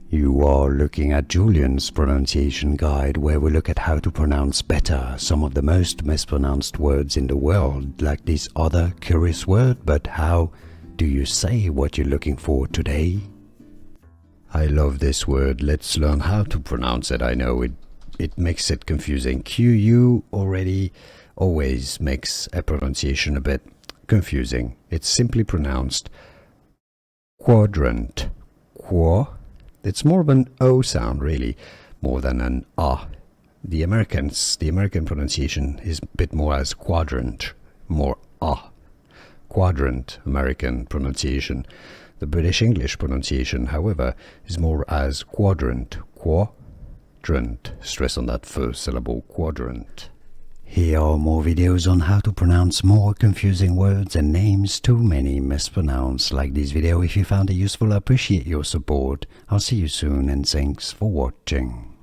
You are looking at Julian's pronunciation guide, where we look at how to pronounce better some of the most mispronounced words in the world, like this other curious word. But how do you say what you're looking for today? I love this word. Let's learn how to pronounce it. I know it makes it confusing. QU already always makes a pronunciation a bit confusing. It's simply pronounced quadrant. It's more of an O sound, really, more than an A. The American pronunciation is a bit more as quadrant, more A. Quadrant, American pronunciation. The British English pronunciation, however, is more as quadrant, quadrant. Stress on that first syllable, quadrant. Here are more videos on how to pronounce more confusing words and names too many mispronounced. Like this video if you found it useful. I appreciate your support. I'll see you soon and thanks for watching.